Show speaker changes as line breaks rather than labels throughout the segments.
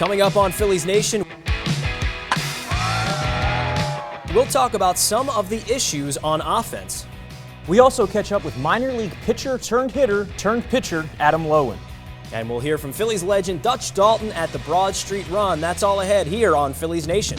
Coming up on Phillies Nation, we'll talk about some of the issues on offense.
We also catch up with minor league pitcher turned hitter turned pitcher Adam Loewen.
And we'll hear from Phillies legend Dutch Daulton at the Broad Street Run. That's all ahead here on Phillies Nation.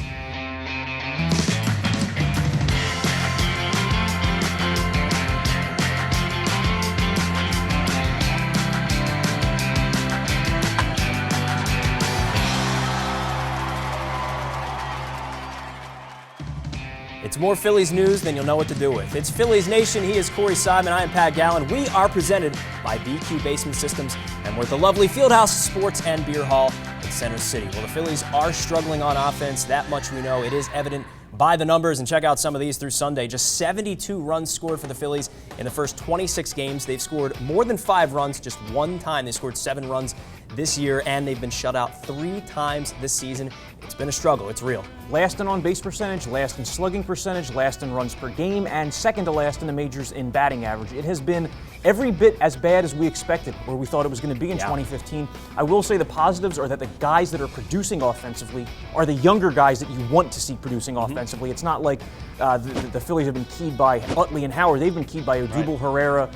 It's more Phillies news than you'll know what to do with. It's Phillies Nation. He is Corey Simon. I am Pat Gallen. We are presented by BQ Basement Systems, and we're at the lovely Fieldhouse Sports and Beer Hall in Center City. Well, the Phillies are struggling on offense. That much we know. It is evident by the numbers, and check out some of these through Sunday. Just 72 runs scored for the Phillies in the first 26 games. They've scored more than 5 runs just one time. They scored 7 runs this year, and they've been shut out 3 times this season. It's been a struggle. It's real.
Last in on-base percentage, last in slugging percentage, last in runs per game, and second to last in the majors in batting average. It has been every bit as bad as we expected, or we thought it was going to be in 2015. I will say the positives are that the guys that are producing offensively are the younger guys that you want to see producing offensively. It's not like the Phillies have been keyed by Utley and Howard. They've been keyed by Odubel Herrera,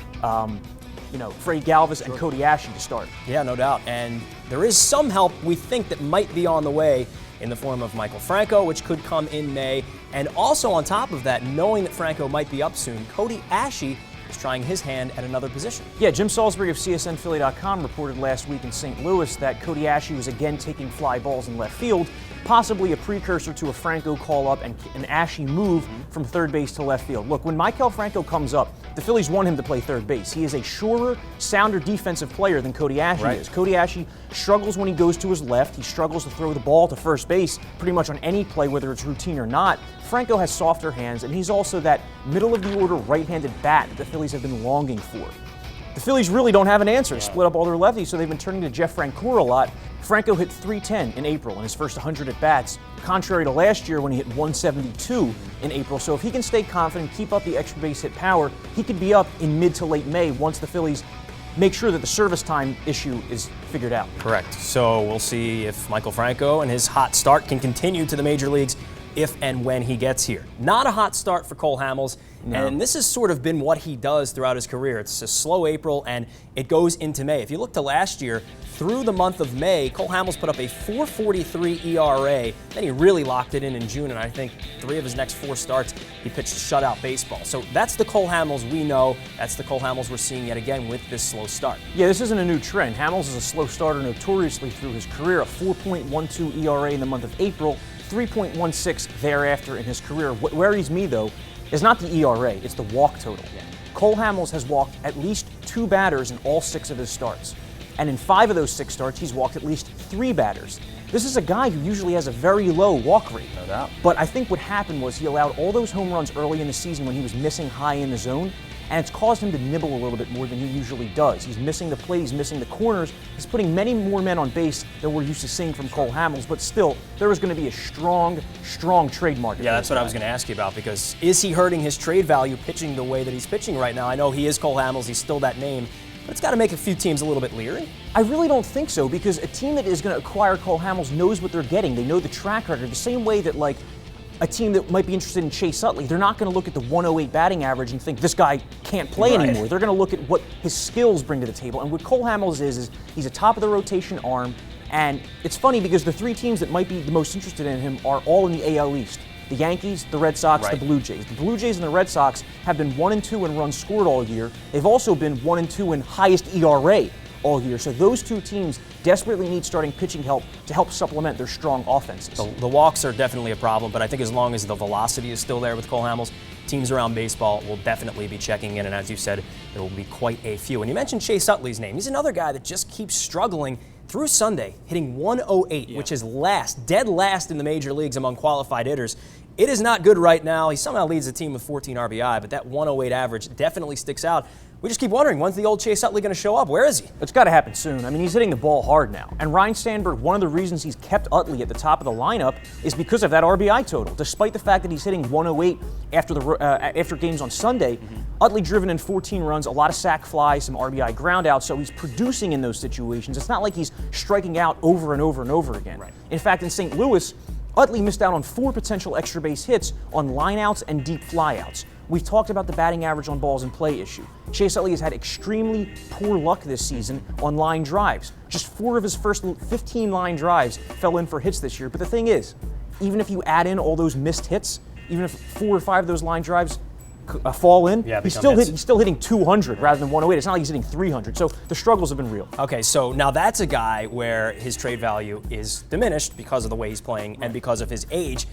Freddie Galvis and Cody Ashley to start.
Yeah, no doubt. And there is some help we think that might be on the way in the form of Michael Franco, which could come in May. And also on top of that, knowing that Franco might be up soon, Cody Ashley is trying his hand at another position. Yeah, Jim
Salisbury of CSNPhilly.com reported last week in St. Louis that Cody Ashley was again taking fly balls in left field, possibly a precursor to a Franco call-up and an Ashley move from third base to left field. Look, when Maikel Franco comes up, the Phillies want him to play third base. He is a surer, sounder defensive player than Cody Ashley is. Cody Ashley struggles when he goes to his left. He struggles to throw the ball to first base pretty much on any play, whether it's routine or not. Franco has softer hands, and he's also that middle-of-the-order right-handed bat that the Phillies have been longing for. The Phillies really don't have an answer. Split up all their lefties, so they've been turning to Jeff Francoeur a lot. Franco hit .310 in April in his first 100 at-bats, contrary to last year when he hit .172 in April. So if he can stay confident, keep up the extra base hit power, he could be up in mid to late May once the Phillies make sure that the service time issue is figured out.
Correct. So we'll see if Michael Franco and his hot start can continue to the major leagues if and when he gets here. Not a hot start for Cole Hamels, and this has sort of been what he does throughout his career. It's a slow April, and it goes into May. If you look to last year, through the month of May, Cole Hamels put up a .443 ERA. Then he really locked it in June, and I think 3 of his next 4 starts, he pitched shutout baseball. So that's the Cole Hamels we know. That's the Cole Hamels we're seeing yet again with this slow start.
Yeah, this isn't a new trend. Hamels is a slow starter notoriously through his career, a 4.12 ERA in the month of April, 3.16 thereafter in his career. What worries me, though, is not the ERA, it's the walk total. Cole Hamels has walked at least 2 batters in all 6 of his starts. And in 5 of those 6 starts, he's walked at least 3 batters. This is a guy who usually has a very low walk rate.
No doubt.
But I think what happened was he allowed all those home runs early in the season when he was missing high in the zone, and it's caused him to nibble a little bit more than he usually does. He's missing the plate, he's missing the corners, he's putting many more men on base than we're used to seeing from Cole Hamels, but still, there is going to be a strong trade market.
Yeah, that's what I was going to ask you about, because is he hurting his trade value pitching the way that he's pitching right now? I know he is Cole Hamels, he's still that name, but it's got to make a few teams a little bit leery.
I really don't think so, because a team that is going to acquire Cole Hamels knows what they're getting. They know the track record, the same way that, like, a team that might be interested in Chase Utley, they're not going to look at the 108 batting average and think this guy can't play anymore. They're going to look at what his skills bring to the table. And what Cole Hamels is he's a top-of-the-rotation arm. And it's funny because the 3 teams that might be the most interested in him are all in the AL East. The Yankees, the Red Sox, the Blue Jays. The Blue Jays and the Red Sox have been 1-2 in runs scored all year. They've also been 1-2 in highest ERA all year. So those 2 teams desperately need starting pitching help to help supplement their strong offenses.
The walks are definitely a problem, but I think as long as the velocity is still there with Cole Hamels, teams around baseball will definitely be checking in, and as you said, there will be quite a few. And you mentioned Chase Utley's name. He's another guy that just keeps struggling through Sunday, hitting 108, which is dead last in the major leagues among qualified hitters. It is not good right now. He somehow leads the team with 14 RBI, but that 108 average definitely sticks out. we just keep wondering, when's the old Chase Utley going to show up? Where is he?
It's got to happen soon. I mean, he's hitting the ball hard now. And Ryan Sandberg, one of the reasons he's kept Utley at the top of the lineup is because of that RBI total. Despite the fact that he's hitting 108 after games on Sunday, Utley driven in 14 runs, a lot of sac flies, some RBI groundouts, so he's producing in those situations. It's not like he's striking out over and over and over again.
Right.
In fact, in St. Louis, Utley missed out on 4 potential extra base hits on lineouts and deep flyouts. We've talked about the batting average on balls in play issue. Chase Utley has had extremely poor luck this season on line drives. Just 4 of his first 15 line drives fell in for hits this year. But the thing is, even if you add in all those missed hits, even if 4 or 5 of those line drives fall in, he's still hitting 200 rather than 108. It's not like he's hitting 300. So the struggles have been real.
Okay, so now that's a guy where his trade value is diminished because of the way he's playing and because of his age.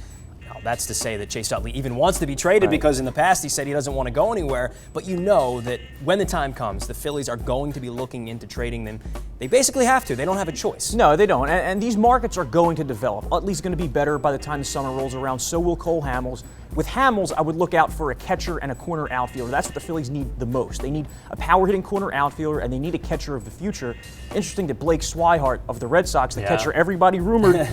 Now, that's to say that Chase Utley even wants to be traded because in the past he said he doesn't want to go anywhere. But you know that when the time comes, the Phillies are going to be looking into trading them. They basically have to. They don't have a choice.
No, they don't. And these markets are going to develop. Utley's going to be better by the time the summer rolls around. So will Cole Hamels. With Hamels, I would look out for a catcher and a corner outfielder. That's what the Phillies need the most. They need a power-hitting corner outfielder, and they need a catcher of the future. Interesting that Blake Swihart of the Red Sox, the catcher everybody rumored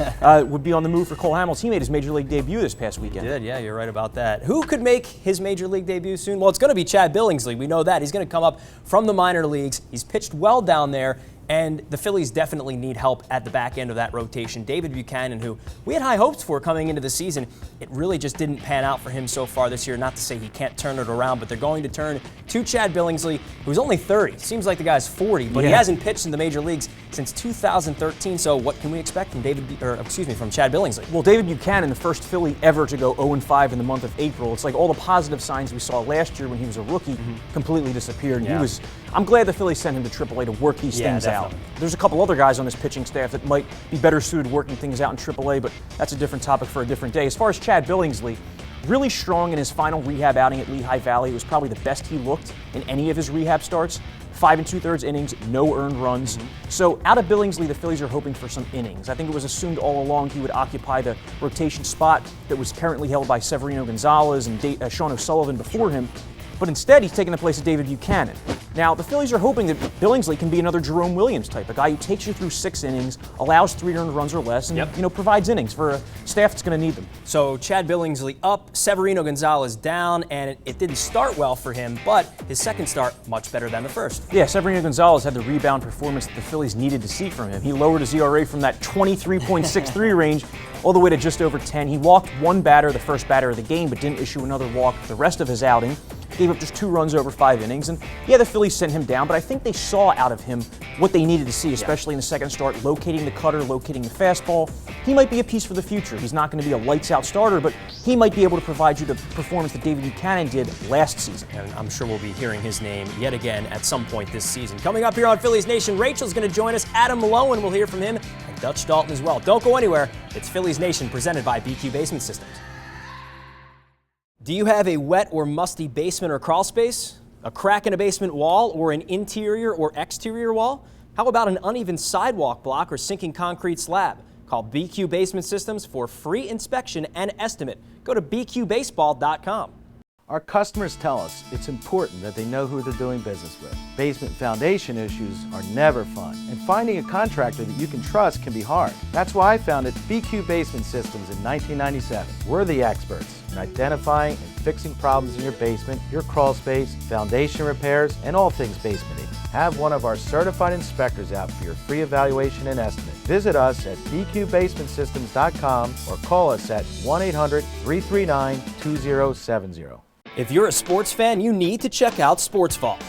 would be on the move for Cole Hamels. He made his Major League debut this past weekend.
He did, yeah, you're right about that. Who could make his Major League debut soon? Well, it's going to be Chad Billingsley. We know that. He's going to come up from the minor leagues. He's pitched well down there. And the Phillies definitely need help at the back end of that rotation. David Buchanan, who we had high hopes for coming into the season, it really just didn't pan out for him so far this year. Not to say he can't turn it around, but they're going to turn to Chad Billingsley, who's only 30. Seems like the guy's 40, but he hasn't pitched in the major leagues since 2013. So what can we expect from from Chad Billingsley?
Well, David Buchanan, the first Philly ever to go 0-5 in the month of April. It's like all the positive signs we saw last year when he was a rookie completely disappeared.
Yeah.
I'm glad the Phillies sent him to AAA to work these things out. There's a couple other guys on this pitching staff that might be better suited working things out in AAA, but that's a different topic for a different day. As far as Chad Billingsley, really strong in his final rehab outing at Lehigh Valley. It was probably the best he looked in any of his rehab starts. 5 2/3 innings, no earned runs. So out of Billingsley, the Phillies are hoping for some innings. I think it was assumed all along he would occupy the rotation spot that was currently held by Severino Gonzalez and Sean O'Sullivan before him. But instead, he's taking the place of David Buchanan. Now, the Phillies are hoping that Billingsley can be another Jerome Williams type, a guy who takes you through 6 innings, allows 3 earned runs or less, and provides innings for a staff that's going to need them.
So Chad Billingsley up, Severino Gonzalez down, and it didn't start well for him, but his second start much better than the first.
Yeah, Severino Gonzalez had the rebound performance that the Phillies needed to see from him. He lowered his ERA from that 23.63 range all the way to just over 10. He walked 1 batter, the first batter of the game, but didn't issue another walk the rest of his outing. Gave up just 2 runs over 5 innings. And yeah, the Phillies sent him down, but I think they saw out of him what they needed to see, especially in the second start, locating the cutter, locating the fastball. He might be a piece for the future. He's not going to be a lights-out starter, but he might be able to provide you the performance that David Buchanan did last season.
And I'm sure we'll be hearing his name yet again at some point this season. Coming up here on Phillies Nation, Rachel's going to join us. Adam Loewen will hear from him, and Dutch Daulton as well. Don't go anywhere. It's Phillies Nation presented by BQ Basement Systems. Do you have a wet or musty basement or crawl space? A crack in a basement wall or an interior or exterior wall? How about an uneven sidewalk block or sinking concrete slab? Call BQ Basement Systems for free inspection and estimate. Go to bqbaseball.com.
Our customers tell us it's important that they know who they're doing business with. Basement foundation issues are never fun, and finding a contractor that you can trust can be hard. That's why I founded BQ Basement Systems in 1997. We're the experts in identifying and fixing problems in your basement, your crawl space, foundation repairs, and all things basementing. Have one of our certified inspectors out for your free evaluation and estimate. Visit us at bqbasementsystems.com or call us at 1-800-339-2070.
If you're a sports fan, you need to check out Sports Vault.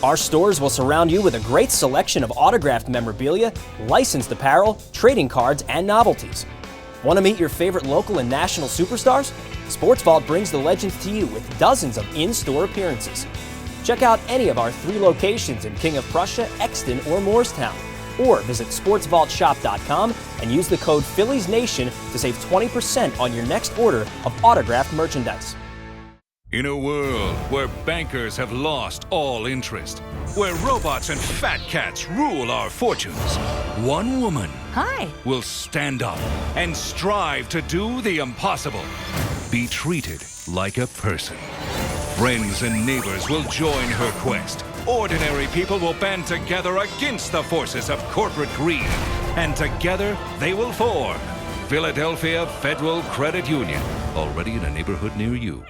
Our stores will surround you with a great selection of autographed memorabilia, licensed apparel, trading cards, and novelties. Want to meet your favorite local and national superstars? Sports Vault brings the legends to you with dozens of in-store appearances. Check out any of our 3 locations in King of Prussia, Exton, or Moorestown. Or visit sportsvaultshop.com and use the code PhilliesNation to save 20% on your next order of autographed merchandise.
In a world where bankers have lost all interest, where robots and fat cats rule our fortunes, one woman will stand up and strive to do the impossible. Be treated like a person. Friends and neighbors will join her quest. Ordinary people will band together against the forces of corporate greed. And together they will form Philadelphia Federal Credit Union, already in a neighborhood near you.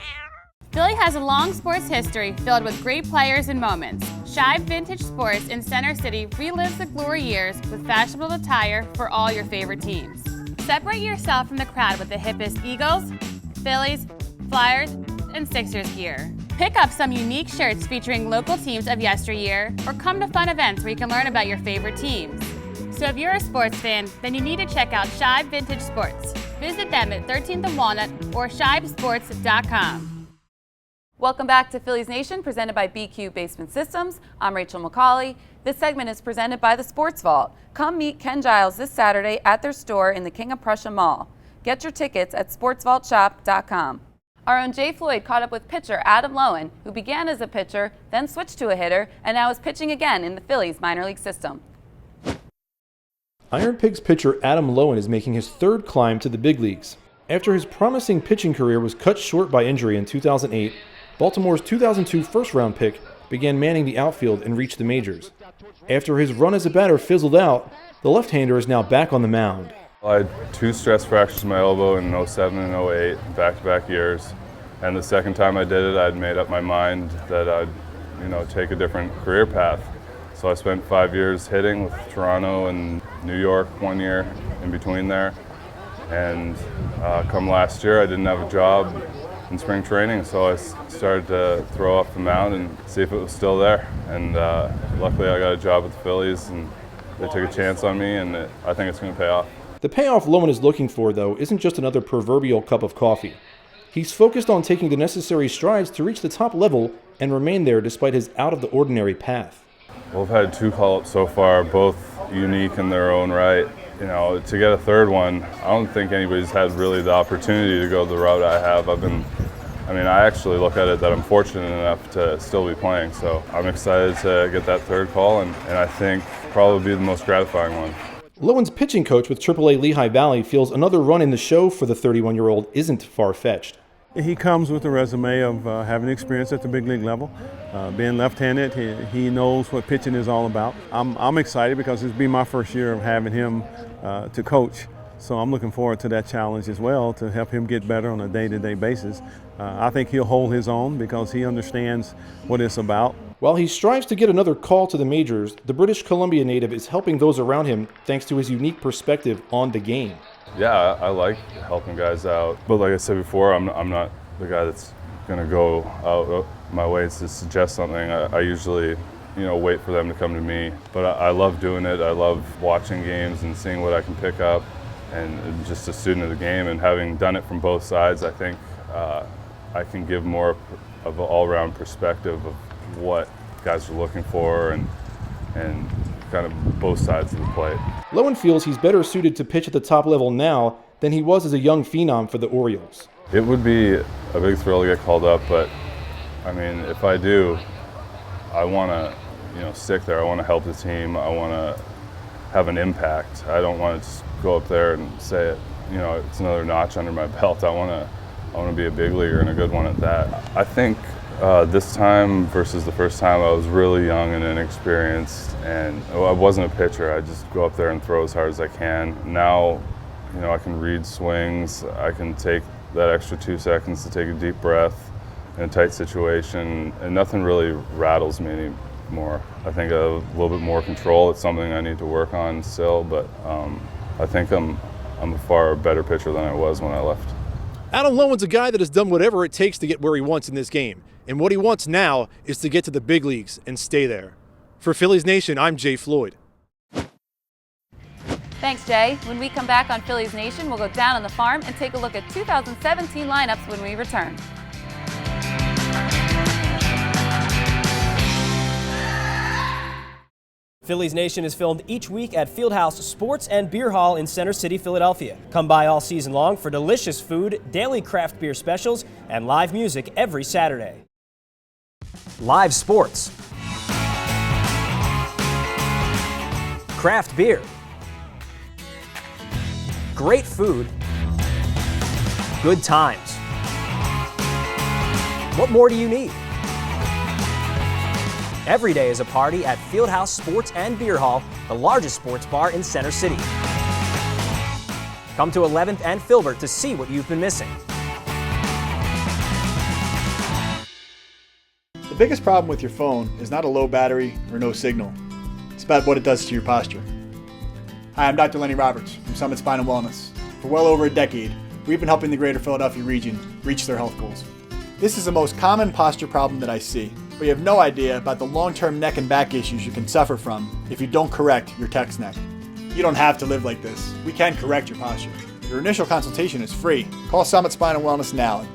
Philly has a long sports history filled with great players and moments. Shibe Vintage Sports in Center City relives the glory years with fashionable attire for all your favorite teams. Separate yourself from the crowd with the hippest Eagles, Phillies, Flyers, and Sixers gear. Pick up some unique shirts featuring local teams of yesteryear, or come to fun events where you can learn about your favorite teams. So if you're a sports fan, then you need to check out Shibe Vintage Sports. Visit them at 13th and Walnut or shibesports.com.
Welcome back to Phillies Nation, presented by BQ Basement Systems. I'm Rachel McCauley. This segment is presented by the Sports Vault. Come meet Ken Giles this Saturday at their store in the King of Prussia Mall. Get your tickets at sportsvaultshop.com. Our own Jay Floyd caught up with pitcher Adam Loewen, who began as a pitcher, then switched to a hitter, and now is pitching again in the Phillies minor league system.
IronPigs pitcher Adam Loewen is making his third climb to the big leagues. After his promising pitching career was cut short by injury in 2008, Baltimore's 2002 first-round pick began manning the outfield and reached the majors. After his run as a batter fizzled out, the left-hander is now back on the mound.
I had 2 stress fractures in my elbow in 07 and 08, back-to-back years. And the second time I did it, I'd made up my mind that I'd, take a different career path. So I spent 5 years hitting with Toronto and New York 1 year in between there. And come last year, I didn't have a job in spring training, so I started to throw off the mound and see if it was still there. And luckily I got a job with the Phillies, and they took a chance on me, and I think it's going to pay off.
The payoff Loewen is looking for, though, isn't just another proverbial cup of coffee. He's focused on taking the necessary strides to reach the top level and remain there despite his out-of-the-ordinary path.
Well, I've had 2 call-ups so far, both unique in their own right. To get a third one, I don't think anybody's had really the opportunity to go the route I have. I actually look at it that I'm fortunate enough to still be playing, so I'm excited to get that third call, and I think probably be the most gratifying one.
Loewen's pitching coach with AAA Lehigh Valley feels another run in the show for the 31-year-old isn't far-fetched.
He comes with a resume of having experience at the big league level. Being left-handed, he knows what pitching is all about. I'm excited because it's been my first year of having him to coach. So I'm looking forward to that challenge as well, to help him get better on a day-to-day basis. I think he'll hold his own because he understands what it's about.
While he strives to get another call to the majors, the British Columbia native is helping those around him thanks to his unique perspective on the game.
Yeah, I like helping guys out, but like I said before, I'm not the guy that's going to go out my way to suggest something. I usually, wait for them to come to me. But I love doing it. I love watching games and seeing what I can pick up, and just a student of the game. And having done it from both sides, I think I can give more of an all-around perspective of what guys are looking for and kind of both sides of the plate.
Loewen feels he's better suited to pitch at the top level now than he was as a young phenom for the Orioles.
It would be a big thrill to get called up, but if I do, I want to stick there. I want to help the team. I want to have an impact. I don't want to just go up there and say it, it's another notch under my belt. I want to be a big leaguer and a good one at that. I think this time versus the first time, I was really young and inexperienced, and I wasn't a pitcher. I just go up there and throw as hard as I can. Now, I can read swings. I can take that extra 2 seconds to take a deep breath in a tight situation, and nothing really rattles me anymore. I think a little bit more control. It's something I need to work on still, but I think I'm a far better pitcher than I was when I left.
Adam Loewen's a guy that has done whatever it takes to get where he wants in this game. And what he wants now is to get to the big leagues and stay there. For Phillies Nation, I'm Jay Floyd.
Thanks, Jay. When we come back on Phillies Nation, we'll go down on the farm and take a look at 2017 lineups when we return.
Phillies Nation is filmed each week at Fieldhouse Sports and Beer Hall in Center City, Philadelphia. Come by all season long for delicious food, daily craft beer specials, and live music every Saturday. Live sports. Craft beer. Great food. Good times. What more do you need? Every day is a party at Fieldhouse Sports and Beer Hall, the largest sports bar in Center City. Come to 11th and Filbert to see what you've been missing.
The biggest problem with your phone is not a low battery or no signal. It's about what it does to your posture. Hi, I'm Dr. Lenny Roberts from Summit Spine and Wellness. For well over a decade, we've been helping the greater Philadelphia region reach their health goals. This is the most common posture problem that I see, but you have no idea about the long-term neck and back issues you can suffer from if you don't correct your text neck. You don't have to live like this. We can correct your posture. Your initial consultation is free. Call Summit Spine and Wellness now at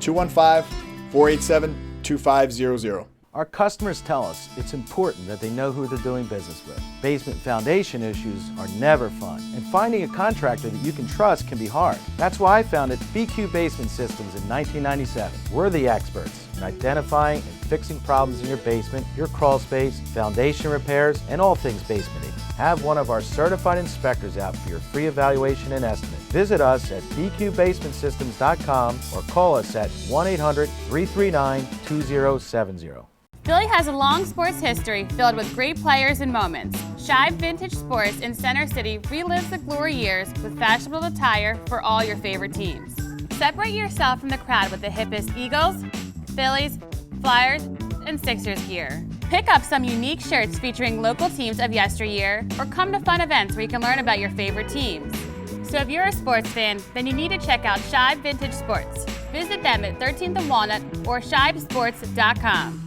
215-487-2500.
Our customers tell us it's important that they know who they're doing business with. Basement foundation issues are never fun, and finding a contractor that you can trust can be hard. That's why I founded BQ Basement Systems in 1997. We're the experts in identifying and fixing problems in your basement, your crawl space, foundation repairs, and all things basementing. Have one of our certified inspectors out for your free evaluation and estimate. Visit us at bqbasementsystems.com or call us at 1-800-339-2070.
Philly has a long sports history filled with great players and moments. Shibe Vintage Sports in Center City relives the glory years with fashionable attire for all your favorite teams. Separate yourself from the crowd with the hippest Eagles, Phillies, Flyers, and Sixers gear. Pick up some unique shirts featuring local teams of yesteryear, or come to fun events where you can learn about your favorite teams. So if you're a sports fan, then you need to check out Shibe Vintage Sports. Visit them at 13th and Walnut or shibesports.com.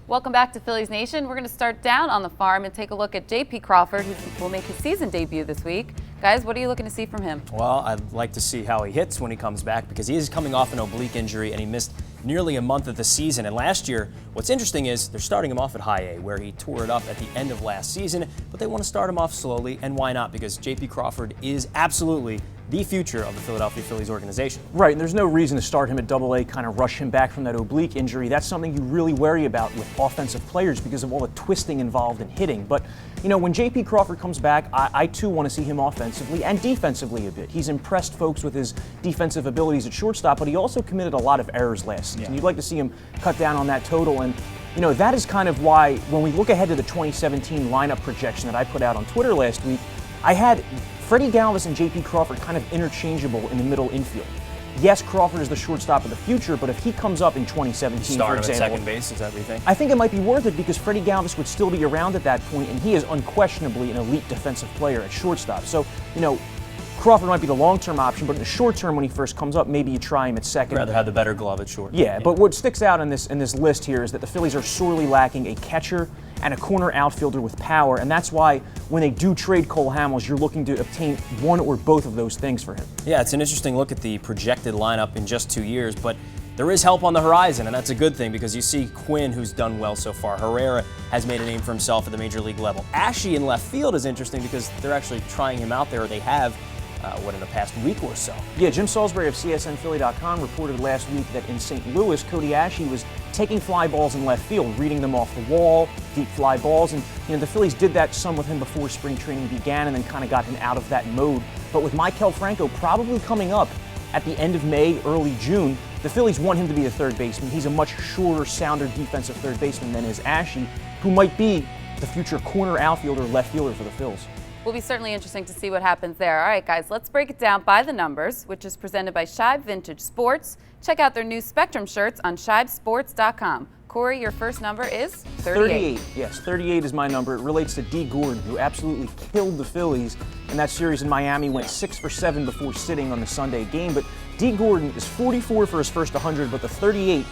Welcome back to Phillies Nation. We're going to start down on the farm and take a look at J.P. Crawford, who will make his season debut this week. Guys, what are you looking to see from him?
Well, I'd like to see how he hits when he comes back, because he is coming off an oblique injury and he missed nearly a month of the season. And last year, what's interesting is they're starting him off at high A, where he tore it up at the end of last season, but they want to start him off slowly, and why not? Because J.P. Crawford is absolutely the future of the Philadelphia Phillies organization.
Right, and there's no reason to start him at Double-A, kind of rush him back from that oblique injury. That's something you really worry about with offensive players because of all the twisting involved in hitting. But, you know, when J.P. Crawford comes back, I too want to see him offensively and defensively a bit. He's impressed folks with his defensive abilities at shortstop, but he also committed a lot of errors last season. You'd like to see him cut down on that total, and you know, that is kind of why when we look ahead to the 2017 lineup projection that I put out on Twitter last week, I had Freddie Galvis and J.P. Crawford kind of interchangeable in the middle infield. Yes, Crawford is the shortstop of the future, but if he comes up in 2017,
Start
for
him
example,
at second base, is that what you think?
I think it might be worth it because Freddie Galvis would still be around at that point, and he is unquestionably an elite defensive player at shortstop. So, you know, Crawford might be the long-term option, but in the short term, when he first comes up, maybe you try him at second.
I'd rather have the better glove at short.
Yeah, but what sticks out in this list here is that the Phillies are sorely lacking a catcher and a corner outfielder with power, and that's why when they do trade Cole Hamels, you're looking to obtain one or both of those things for him.
Yeah, it's an interesting look at the projected lineup in just 2 years, but there is help on the horizon, and that's a good thing because you see Quinn, who's done well so far. Herrera has made a name for himself at the major league level. Ashe in left field is interesting because they're actually trying him out there, or they have, in the past week or so.
Yeah, Jim Salisbury of CSNPhilly.com reported last week that in St. Louis, Cody Ashe was taking fly balls in left field, reading them off the wall, deep fly balls, and you know the Phillies did that some with him before spring training began and then kind of got him out of that mode. But with Maikel Franco probably coming up at the end of May, early June, the Phillies want him to be the third baseman. He's a much shorter, sounder defensive third baseman than is Ashe, who might be the future corner outfielder, left fielder for the Phils.
Will be certainly interesting to see what happens there. All right, guys, let's break it down by the numbers, which is presented by Shibe Vintage Sports. Check out their new Spectrum shirts on shibesports.com. Corey, your first number is 38.
Yes, 38 is my number. It relates to Dee Gordon, who absolutely killed the Phillies in that series in Miami, went 6 for 7 before sitting on the Sunday game. But Dee Gordon is 44 for his first 100, but the 38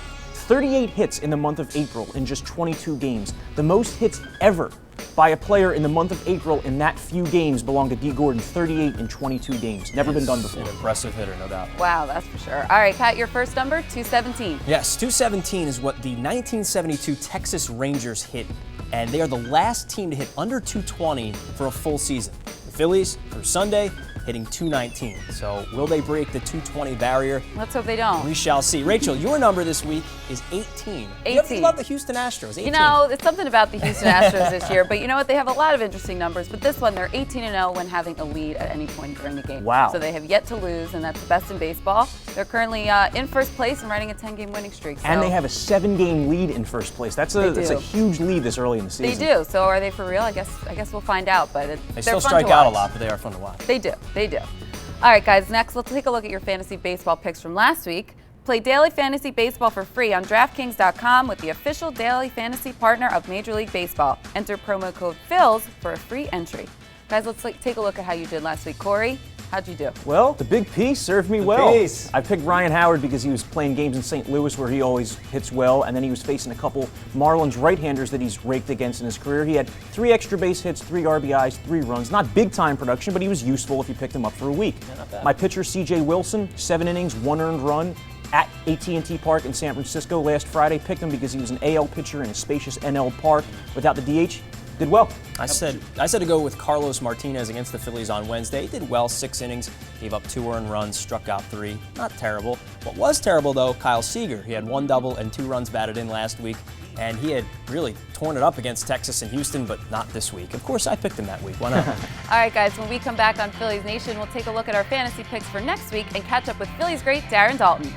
hits in the month of April in just 22 games. The most hits ever by a player in the month of April in that few games belong to Dee Gordon, 38 in 22 games. Never been done before.
An impressive hitter, no doubt.
Wow, that's for sure. All right, Pat, your first number, 217.
Yes, 217 is what the 1972 Texas Rangers hit, and they are the last team to hit under 220 for a full season. The Phillies, through Sunday, hitting .219. So will they break the .220 barrier?
Let's hope they don't.
We shall see. Rachel, your number this week is 18.
18.
You love the Houston Astros. 18.
You know, it's something about the Houston Astros this year, but you know what? They have a lot of interesting numbers, but this one, they're 18-0 when having a lead at any point during the game.
Wow.
So they have yet to lose, and that's the best in baseball. They're currently in first place and riding a 10-game winning streak. So.
And they have a 7-game lead in first place. That's a huge lead this early in the season.
They do. So are they for real? I guess we'll find out. But
they still strike out a lot, but they are fun to watch.
They do. They do. All right, guys. Next, let's take a look at your fantasy baseball picks from last week. Play daily fantasy baseball for free on DraftKings.com with the official daily fantasy partner of Major League Baseball. Enter promo code PHILS for a free entry. Guys, let's take a look at how you did last week. Corey, how'd you do?
Well, the big piece served me well. I picked Ryan Howard because he was playing games in St. Louis where he always hits well, and then he was facing a couple Marlins right-handers that he's raked against in his career. He had 3 extra base hits, 3 RBIs, 3 runs. Not big-time production, but he was useful if you picked him up for a week.
Yeah, not bad.
My pitcher, C.J. Wilson, 7 innings, 1 earned run at AT&T Park in San Francisco last Friday. Picked him because he was an AL pitcher in a spacious NL park without the DH. Did well.
I said to go with Carlos Martinez against the Phillies on Wednesday. He did well, 6 innings, gave up 2 earned runs, struck out 3. Not terrible. What was terrible, though, Kyle Seager. He had 1 double and 2 runs batted in last week, and he had really torn it up against Texas and Houston, but not this week. Of course, I picked him that week. Why not?
All right, guys, when we come back on Phillies Nation, we'll take a look at our fantasy picks for next week and catch up with Phillies great Darren Daulton.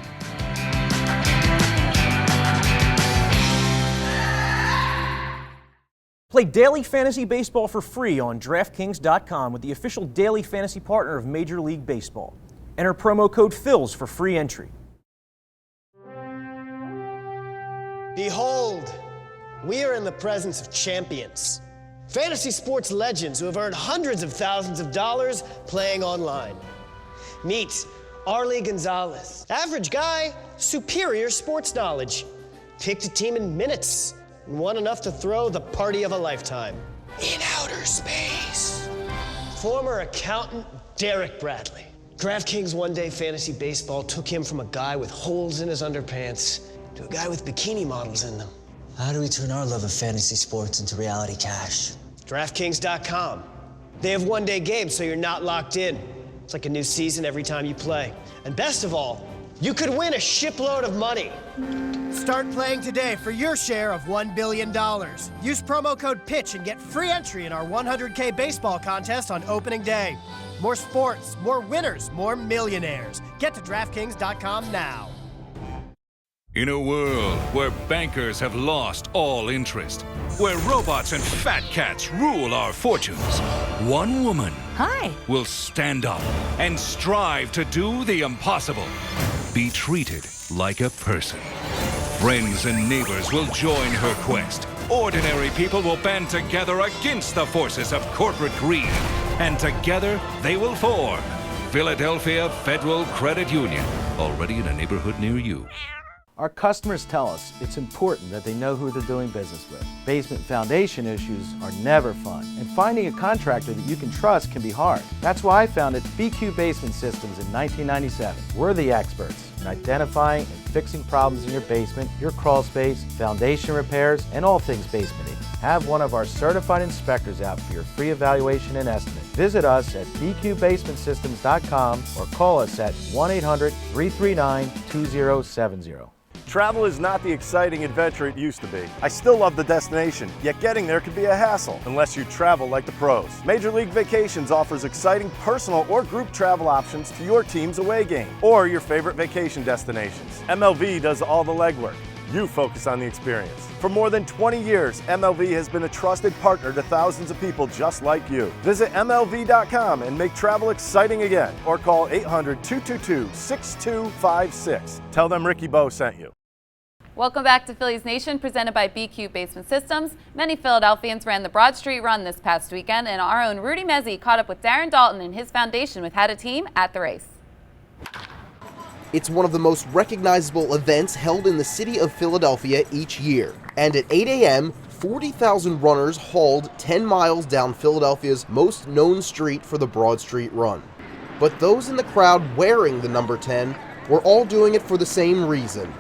Play daily fantasy baseball for free on DraftKings.com with the official daily fantasy partner of Major League Baseball. Enter promo code PHILS for free entry.
Behold, we are in the presence of champions. Fantasy sports legends who have earned hundreds of thousands of dollars playing online. Meet Arlie Gonzalez. Average guy, superior sports knowledge. Picked a team in minutes and won enough to throw the party of a lifetime. In outer space. Former accountant Derek Bradley. DraftKings one-day fantasy baseball took him from a guy with holes in his underpants to a guy with bikini models in them.
How do we turn our love of fantasy sports into reality cash?
DraftKings.com. They have one-day games, so you're not locked in. It's like a new season every time you play. And best of all, you could win a shipload of money.
Start playing today for your share of $1 billion. Use promo code PITCH and get free entry in our 100K baseball contest on opening day. More sports, more winners, more millionaires. Get to DraftKings.com now.
In a world where bankers have lost all interest, where robots and fat cats rule our fortunes, one woman will stand up and strive to do the impossible. Be treated like a person. Friends and neighbors will join her quest. Ordinary people will band together against the forces of corporate greed. And together they will form Philadelphia Federal Credit Union, already in a neighborhood near you.
Our customers tell us it's important that they know who they're doing business with. Basement foundation issues are never fun, and finding a contractor that you can trust can be hard. That's why I founded BQ Basement Systems in 1997. We're the experts in identifying and fixing problems in your basement, your crawl space, foundation repairs, and all things basementing. Have one of our certified inspectors out for your free evaluation and estimate. Visit us at bqbasementsystems.com or call us at 1-800-339-2070.
Travel is not the exciting adventure it used to be. I still love the destination, yet getting there can be a hassle unless you travel like the pros. Major League Vacations offers exciting personal or group travel options to your team's away game or your favorite vacation destinations. MLV does all the legwork. You focus on the experience. For more than 20 years, MLV has been a trusted partner to thousands of people just like you. Visit MLV.com and make travel exciting again, or call 800-222-6256. Tell them Ricky Bo sent you.
Welcome back to Phillies Nation, presented by BQ Basement Systems. Many Philadelphians ran the Broad Street Run this past weekend, and our own Rudy Mezzi caught up with Darren Daulton and his foundation with Had a Team at the race.
It's one of the most recognizable events held in the city of Philadelphia each year. And at 8 a.m., 40,000 runners hauled 10 miles down Philadelphia's most known street for the Broad Street Run. But those in the crowd wearing the number 10 were all doing it for the same reason.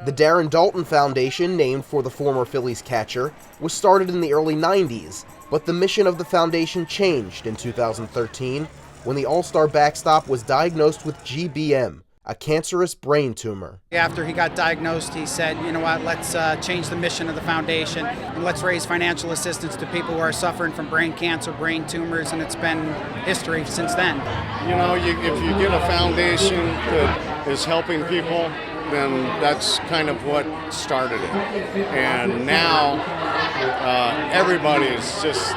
The Darren Daulton Foundation, named for the former Phillies catcher, was started in the early 90s, but the mission of the foundation changed in 2013 when the all-star backstop was diagnosed with GBM, a cancerous brain tumor.
After he got diagnosed, he said, you know what, let's change the mission of the foundation and let's raise financial assistance to people who are suffering from brain cancer, brain tumors, and it's been history since then.
You know, if you get a foundation that is helping people, then that's kind of what started it. And now everybody is just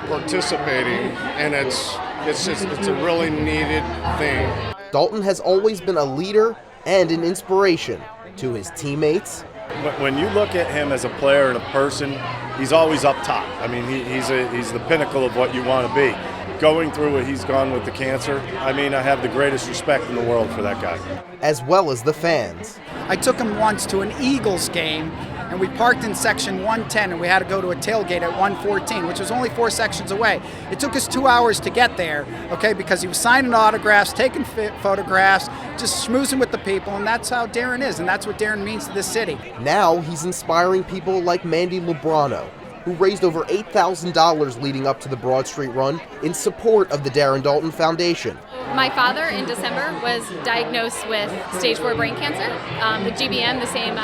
participating, and it's a really needed thing.
Daulton has always been a leader and an inspiration to his teammates.
But when you look at him as a player and a person, he's always up top. I mean, he's the pinnacle of what you want to be. Going through what he's gone with the cancer, I mean, I have the greatest respect in the world for that guy.
As well as the fans.
I took him once to an Eagles game, and we parked in section 110, and we had to go to a tailgate at 114, which was only 4 sections away. It took us 2 hours to get there, okay, because he was signing autographs, taking photographs, just schmoozing with the people, and that's how Darren is, and that's what Darren means to this city.
Now he's inspiring people like Mandy Lebrano, who raised over $8,000 leading up to the Broad Street Run in support of the Darren Daulton Foundation.
My father in December was diagnosed with stage 4 brain cancer, the GBM, the same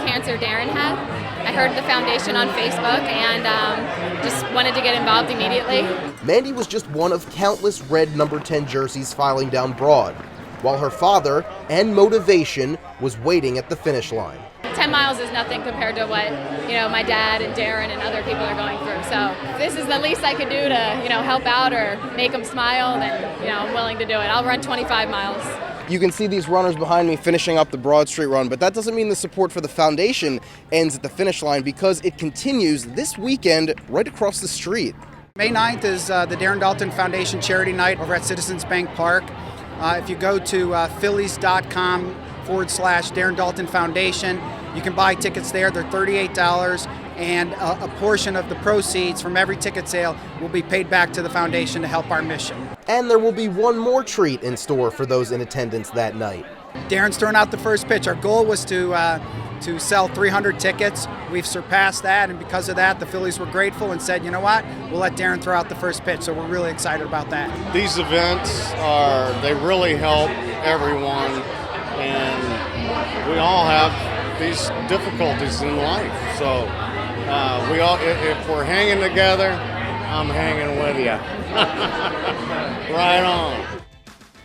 cancer Darren had. I heard of the foundation on Facebook and just wanted to get involved immediately.
Mandy was just one of countless red number 10 jerseys filing down Broad, while her father and motivation was waiting at the finish line.
10 miles is nothing compared to what, my dad and Darren and other people are going through. So if this is the least I could do to, help out or make them smile, then, I'm willing to do it. I'll run 25 miles.
You can see these runners behind me finishing up the Broad Street Run, but that doesn't mean the support for the foundation ends at the finish line, because it continues this weekend right across the street.
May 9th is the Darren Daulton Foundation Charity Night over at Citizens Bank Park. If you go to Phillies.com/Darren Daulton Foundation, you can buy tickets there. They're $38, and a portion of the proceeds from every ticket sale will be paid back to the foundation to help our mission.
And there will be one more treat in store for those in attendance that night.
Darren's throwing out the first pitch. Our goal was to sell 300 tickets. We've surpassed that, and because of that, the Phillies were grateful and said, you know what, we'll let Darren throw out the first pitch, so we're really excited about that.
These events they really help everyone, and we all have these difficulties in life. So if we're hanging together, I'm hanging with you. Right on.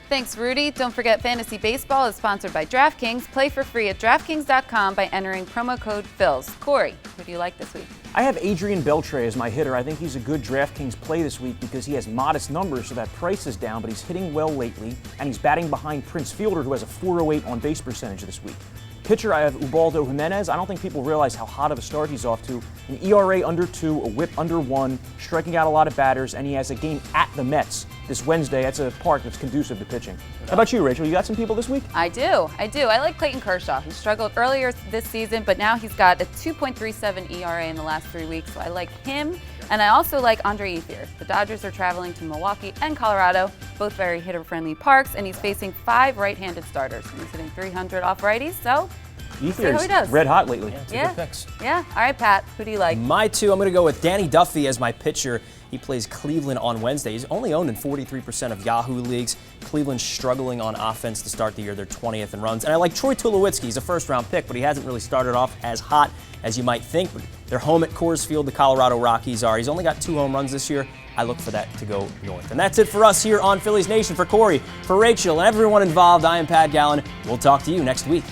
Thanks, Rudy. Don't forget, Fantasy Baseball is sponsored by DraftKings. Play for free at DraftKings.com by entering promo code PHILS. Corey, who do you like this week?
I have Adrian Beltre as my hitter. I think he's a good DraftKings play this week because he has modest numbers, so that price is down, but he's hitting well lately, and he's batting behind Prince Fielder, who has a .408 on-base percentage this week. Pitcher, I have Ubaldo Jimenez. I don't think people realize how hot of a start he's off to. An ERA under 2, a whip under 1, striking out a lot of batters, and he has a game at the Mets this Wednesday. That's a park that's conducive to pitching. How about you, Rachel? You got some people this week?
I do. I like Clayton Kershaw. He struggled earlier this season, but now he's got a 2.37 ERA in the last 3 weeks, so I like him. And I also like Andre Ethier. The Dodgers are traveling to Milwaukee and Colorado, both very hitter-friendly parks, and he's facing 5 right-handed starters. He's hitting 300 off righties, so
Ethier's red hot lately.
Yeah.
Good picks.
Yeah. All right, Pat, who do you like?
My 2, I'm going to go with Danny Duffy as my pitcher. He plays Cleveland on Wednesday. He's only owned in 43% of Yahoo leagues. Cleveland's struggling on offense to start the year. They're 20th in runs. And I like Troy Tulowitzki. He's a first-round pick, but he hasn't really started off as hot as you might think. But they're home at Coors Field. The Colorado Rockies are. He's only got 2 home runs this year. I look for that to go north. And that's it for us here on Phillies Nation. For Corey, for Rachel, and everyone involved, I am Pat Gallen. We'll talk to you next week.